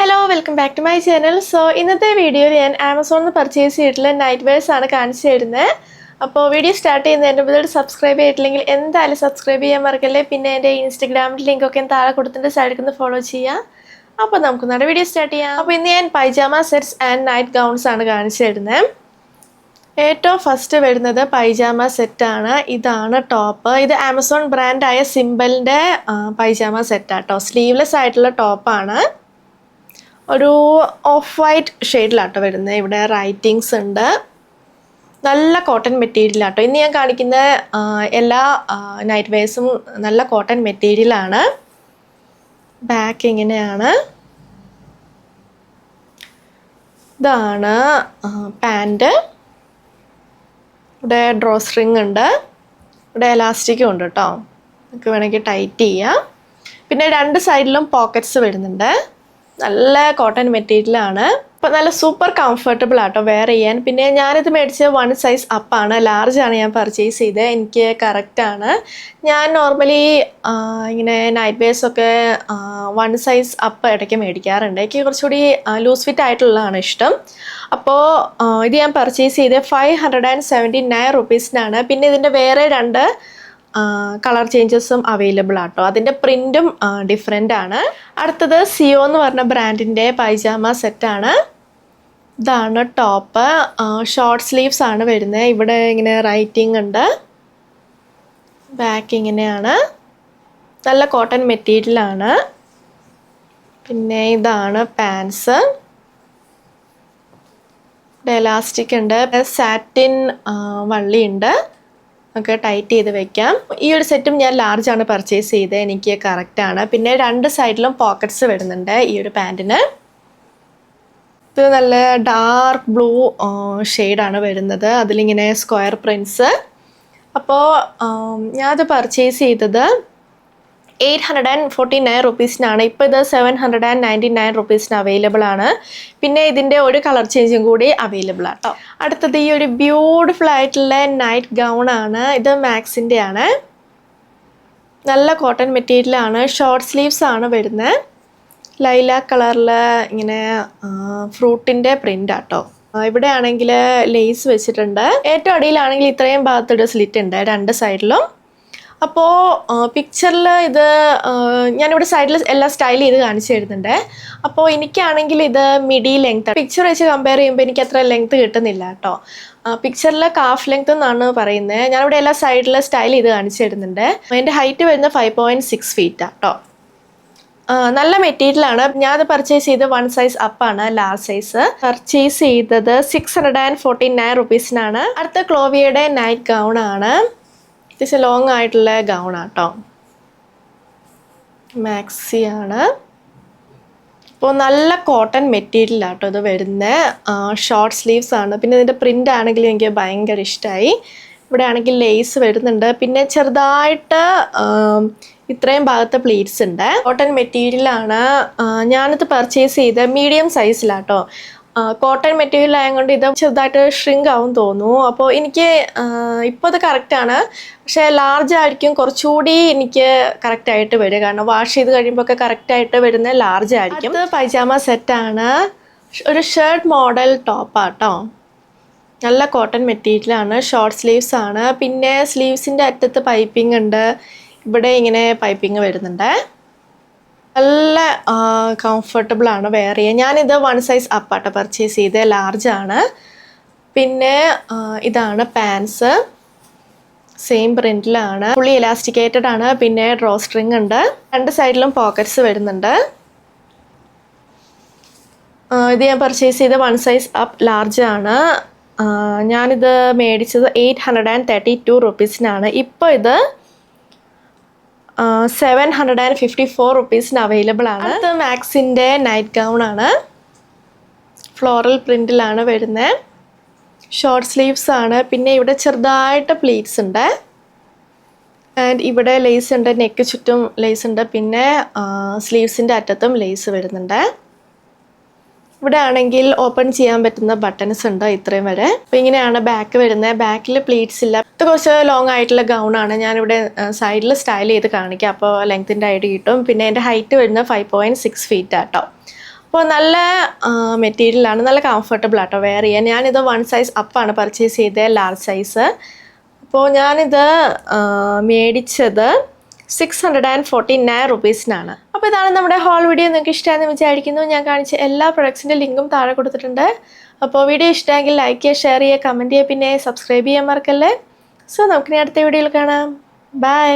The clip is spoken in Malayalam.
Hello, welcome back to my channel. So, in this video, I Amazon purchase night wears ആണ് കാണിച്ചു തരുന്നത്. അപ്പോൾ വീഡിയോ സ്റ്റാർട്ട് ചെയ്യുന്നതിന് മുമ്പ് സബ്സ്ക്രൈബ് ചെയ്തിട്ടില്ലെങ്കിൽ എന്തായാലും സബ്സ്ക്രൈബ് ചെയ്യാൻ മറക്കല്ലേ. പിന്നെ എൻ്റെ ഇൻസ്റ്റാഗ്രാമിൽ ലിങ്ക് ഒക്കെ താഴെ കൊടുത്തിട്ട് സൈഡിൽ നിന്ന് ഫോളോ ചെയ്യാം. അപ്പോൾ നമുക്ക് നമ്മുടെ വീഡിയോ സ്റ്റാർട്ട് ചെയ്യാം. അപ്പോൾ ഇന്ന് ഞാൻ pyjama sets and night gowns ആണ് കാണിച്ചു തരുന്നത്. ഏറ്റവും ഫസ്റ്റ് വരുന്നത് പൈജാമ സെറ്റാണ്. ഇതാണ് ടോപ്പ്. ഇത് ആമസോൺ ബ്രാൻഡായ സിംബലിൻ്റെ പൈജാമ സെറ്റാട്ടോ. സ്ലീവ്ലെസ് ആയിട്ടുള്ള ടോപ്പാണ്. ഒരു ഓഫ് വൈറ്റ് ഷെയ്ഡിലാട്ടോ വരുന്നത്. ഇവിടെ റൈറ്റിങ്സ് ഉണ്ട്. നല്ല കോട്ടൺ മെറ്റീരിയലാട്ടോ. ഇന്ന് ഞാൻ കാണിക്കുന്ന എല്ലാ നൈറ്റ് വെയർസും നല്ല കോട്ടൺ മെറ്റീരിയലാണ്. ബാക്ക് ഇങ്ങനെയാണ്. ഇതാണ് പാൻറ്. ഇവിടെ ഡ്രോ സ്ട്രിങ് ഉണ്ട്. ഇവിടെ എലാസ്റ്റിക്കും ഉണ്ട് കേട്ടോ. നമുക്ക് വേണമെങ്കിൽ ടൈറ്റ് ചെയ്യാം. പിന്നെ രണ്ട് സൈഡിലും പോക്കറ്റ്സ് വരുന്നുണ്ട്. നല്ല കോട്ടൺ മെറ്റീരിയലാണ്. അപ്പോൾ നല്ല സൂപ്പർ കംഫർട്ടബിൾ ആട്ടോ വെയർ ചെയ്യാൻ. പിന്നെ ഞാനിത് മേടിച്ചത് 1 സൈസ് അപ്പാണ്. ലാർജാണ് ഞാൻ പർച്ചേസ് ചെയ്തത്. എനിക്ക് കറക്റ്റാണ്. ഞാൻ നോർമലി ഇങ്ങനെ നൈറ്റ് വെയർസൊക്കെ 1 സൈസ് അപ്പ് ഇടയ്ക്ക് മേടിക്കാറുണ്ട്. എനിക്ക് കുറച്ചുകൂടി ലൂസ് ഫിറ്റ് ആയിട്ടുള്ളതാണ് ഇഷ്ടം. അപ്പോൾ ഇത് ഞാൻ പർച്ചേസ് ചെയ്തത് 579 റുപ്പീസിനാണ്. പിന്നെ ഇതിൻ്റെ വേറെ രണ്ട് കളർ ചേഞ്ചസും അവൈലബിൾ ആട്ടോ. അതിൻ്റെ പ്രിൻറ്റും ഡിഫറെൻ്റ് ആണ്. അടുത്തത് സിയോ എന്ന് പറഞ്ഞ ബ്രാൻഡിൻ്റെ പൈജാമ സെറ്റാണ്. ഇതാണ് ടോപ്പ്. ഷോർട്ട് സ്ലീവ്സ് ആണ് വരുന്നത്. ഇവിടെ ഇങ്ങനെ റൈറ്റിംഗ് ഉണ്ട്. ബാക്ക് ഇങ്ങനെയാണ്. നല്ല കോട്ടൺ മെറ്റീരിയലാണ്. പിന്നെ ഇതാണ് പാൻസ്. ഇവിടെ എലാസ്റ്റിക് ഉണ്ട്. സാറ്റിൻ വള്ളിയുണ്ട്. നമുക്ക് ടൈറ്റ് ചെയ്ത് വെക്കാം. ഈ ഒരു സെറ്റും ഞാൻ ലാർജാണ് പർച്ചേസ് ചെയ്തത്. എനിക്ക് കറക്റ്റാണ്. പിന്നെ രണ്ട് സൈഡിലും പോക്കറ്റ്സ് വരുന്നുണ്ട് ഈ ഒരു പാൻറ്റിന്. ഇത് നല്ല ഡാർക്ക് ബ്ലൂ ഷെയ്ഡാണ് വരുന്നത്. അതിലിങ്ങനെ സ്ക്വയർ പ്രിൻസ്. അപ്പോൾ ഞാനത് പർച്ചേസ് ചെയ്തത് 849 റുപ്പീസിനാണ്. ഇപ്പോൾ ഇത് 799 റുപ്പീസിന് അവൈലബിൾ ആണ്. പിന്നെ ഇതിൻ്റെ ഒരു കളർ ചേഞ്ചും കൂടി അവൈലബിൾ ആട്ടോ. അടുത്തത് ഈ ഒരു ബ്യൂട്ടിഫുൾ ആയിട്ടുള്ള നൈറ്റ് ഗൗൺ ആണ്. ഇത് മാക്സിൻ്റെ ആണ്. നല്ല കോട്ടൺ മെറ്റീരിയലാണ്. ഷോർട്ട് സ്ലീവ്സ് ആണ് വരുന്നത്. ലൈലാക്ക് കളറിൽ ഇങ്ങനെ ഫ്രൂട്ടിൻ്റെ പ്രിൻ്റ് ആട്ടോ. ഇവിടെ ആണെങ്കിൽ ലേസ് വെച്ചിട്ടുണ്ട്. ഏറ്റവും അടിയിലാണെങ്കിൽ ഇത്രയും ഭാഗത്തൊരു സ്ലിറ്റ് ഉണ്ട് രണ്ട് സൈഡിലും. അപ്പോൾ പിക്ചറിൽ ഇത് ഞാനിവിടെ സൈഡിൽ എല്ലാം സ്റ്റൈൽ ചെയ്ത് കാണിച്ചു തരുന്നുണ്ട്. അപ്പോൾ എനിക്കാണെങ്കിൽ ഇത് മിഡി ലെങ്ത്. പിക്ചർ വെച്ച് കമ്പയർ ചെയ്യുമ്പോൾ എനിക്ക് അത്ര ലെങ്ത് കിട്ടുന്നില്ല കേട്ടോ. പിക്ചറിൽ കാഫ് ലെങ്ത് എന്നാണ് പറയുന്നത്. ഞാനിവിടെ എല്ലാ സൈഡിൽ സ്റ്റൈൽ ചെയ്ത് കാണിച്ചു തരുന്നുണ്ട്. എൻ്റെ ഹൈറ്റ് വരുന്നത് 5.6 ഫീറ്റ് കേട്ടോ. നല്ല മെറ്റീരിയലാണ്. ഞാനത് പർച്ചേസ് ചെയ്ത് 1 സൈസ് അപ്പാണ്, ലാർജ് സൈസ്. പർച്ചേസ് ചെയ്തത് 649 റുപ്പീസിനാണ്. അടുത്ത ക്ലോവിയുടെ നൈറ്റ് ഗൗൺ ആണ്. ഇത്തിരി ലോങ് ആയിട്ടുള്ള ഗൗണാട്ടോ. മാക്സി ആണ്. ഇപ്പോൾ നല്ല കോട്ടൺ മെറ്റീരിയലാട്ടോ ഇത് വരുന്നത്. ഷോർട്ട് സ്ലീവ്സ് ആണ്. പിന്നെ ഇതിൻ്റെ പ്രിൻ്റ് ആണെങ്കിൽ എനിക്ക് ഭയങ്കര ഇഷ്ടമായി. ഇവിടെ ആണെങ്കിൽ ലേസ് വരുന്നുണ്ട്. പിന്നെ ചെറുതായിട്ട് ഇത്രയും ഭാഗത്ത് പ്ലീറ്റ്സ് ഉണ്ട്. കോട്ടൺ മെറ്റീരിയലാണ്. ഞാനിത് പർച്ചേസ് ചെയ്ത് മീഡിയം സൈസിലാട്ടോ. കോട്ടൺ മെറ്റീരിയൽ ആയതുകൊണ്ട് ഇത് ചെറുതായിട്ട് ഷ്രിങ്ക് ആവും തോന്നുന്നു. അപ്പോൾ എനിക്ക് ഇപ്പോൾ ഇത് കറക്റ്റാണ്. പക്ഷേ ലാർജ് ആയിരിക്കും കുറച്ചുകൂടി എനിക്ക് കറക്റ്റായിട്ട് വരിക. കാരണം വാഷ് ചെയ്ത് കഴിയുമ്പോൾ ഒക്കെ കറക്റ്റായിട്ട് വരുന്ന ലാർജ് ആയിരിക്കും. ഇത് പൈജാമ സെറ്റാണ്. ഒരു ഷർട്ട് മോഡൽ ടോപ്പാട്ടോ. നല്ല കോട്ടൺ മെറ്റീരിയലാണ്. ഷോർട്ട് സ്ലീവ്സ് ആണ്. പിന്നെ സ്ലീവ്സിൻ്റെ അറ്റത്ത് പൈപ്പിംഗ് ഉണ്ട്. ഇവിടെ ഇങ്ങനെ പൈപ്പിംഗ് വരുന്നുണ്ട്. നല്ല കംഫർട്ടബിൾ ആണ് വെയർ ചെയ്യാൻ. ഞാനിത് 1 സൈസ് അപ്പാട്ടോ പർച്ചേസ് ചെയ്ത്, ലാർജാണ്. പിന്നെ ഇതാണ് പാൻസ്. സെയിം പ്രിൻറ്റിലാണ്. ഫുള്ളി എലാസ്റ്റിക്കേറ്റഡ് ആണ്. പിന്നെ ഡ്രോ സ്ട്രിങ് ഉണ്ട്. രണ്ട് സൈഡിലും പോക്കറ്റ്സ് വരുന്നുണ്ട്. ഇത് ഞാൻ പർച്ചേസ് ചെയ്ത് 1 സൈസ് അപ്പ് ലാർജാണ്. ഞാനിത് മേടിച്ചത് 832 റുപ്പീസിനാണ്. ഇപ്പോൾ ഇത് 754 റുപ്പീസിന് അവൈലബിൾ ആണ്. ഇത് മാക്സിൻ്റെ നൈറ്റ് ഗൗൺ ആണ്. ഫ്ലോറൽ പ്രിൻറ്റിലാണ് വരുന്നത്. ഷോർട്ട് സ്ലീവ്സ് ആണ്. പിന്നെ ഇവിടെ ചെറുതായിട്ട് പ്ലീറ്റ്സ് ഉണ്ട്. ആൻഡ് ഇവിടെ ലേസ് ഉണ്ട്. നെക്ക് ചുറ്റും ലേസ് ഉണ്ട്. പിന്നെ സ്ലീവ്സിൻ്റെ അറ്റത്തും ലേസ് വരുന്നുണ്ട്. ഇവിടെ ആണെങ്കിൽ ഓപ്പൺ ചെയ്യാൻ പറ്റുന്ന ബട്ടൺസ് ഉണ്ട് ഇത്രയും വരെ. അപ്പോൾ ഇങ്ങനെയാണ് ബാക്ക് വരുന്നത്. ബാക്കിൽ പ്ലീറ്റ്സ് ഇല്ല. ഇത് കുറച്ച് ലോങ് ആയിട്ടുള്ള ഗൗണാണ്. ഞാനിവിടെ സൈഡിൽ സ്റ്റൈൽ ചെയ്ത് കാണിക്കാം. അപ്പോൾ ലെങ്ത്തിൻ്റെ ഐഡിയ കിട്ടും. പിന്നെ എൻ്റെ ഹൈറ്റ് വരുന്നത് 5.6 ഫീറ്റ് ആട്ടോ. അപ്പോൾ നല്ല മെറ്റീരിയലാണ്, നല്ല കംഫർട്ടബിൾ ആട്ടോ വെയർ ചെയ്യാൻ. ഞാനിത് 1 സൈസ് അപ്പാണ് പർച്ചേസ് ചെയ്തത്, ലാർജ് സൈസ്. അപ്പോൾ ഞാനിത് മേടിച്ചത് 649 റുപ്പീസിനാണ്. അപ്പോൾ ഇതാണ് നമ്മുടെ ഹോൾ വീഡിയോ. നിങ്ങൾക്ക് ഇഷ്ടമാണെന്ന് വിചാരിക്കുന്നു. ഞാൻ കാണിച്ച എല്ലാ പ്രൊഡക്ട്സിൻ്റെ ലിങ്കും താഴെ കൊടുത്തിട്ടുണ്ട്. അപ്പോൾ വീഡിയോ ഇഷ്ടമെങ്കിൽ ലൈക്ക് ചെയ്യുക, ഷെയർ ചെയ്യുക, കമൻറ്റ് ചെയ്യുക, പിന്നെ സബ്സ്ക്രൈബ് ചെയ്യാൻ മറക്കല്ലേ. സോ നമുക്കിനി അടുത്ത വീഡിയോയിൽ കാണാം. ബൈ.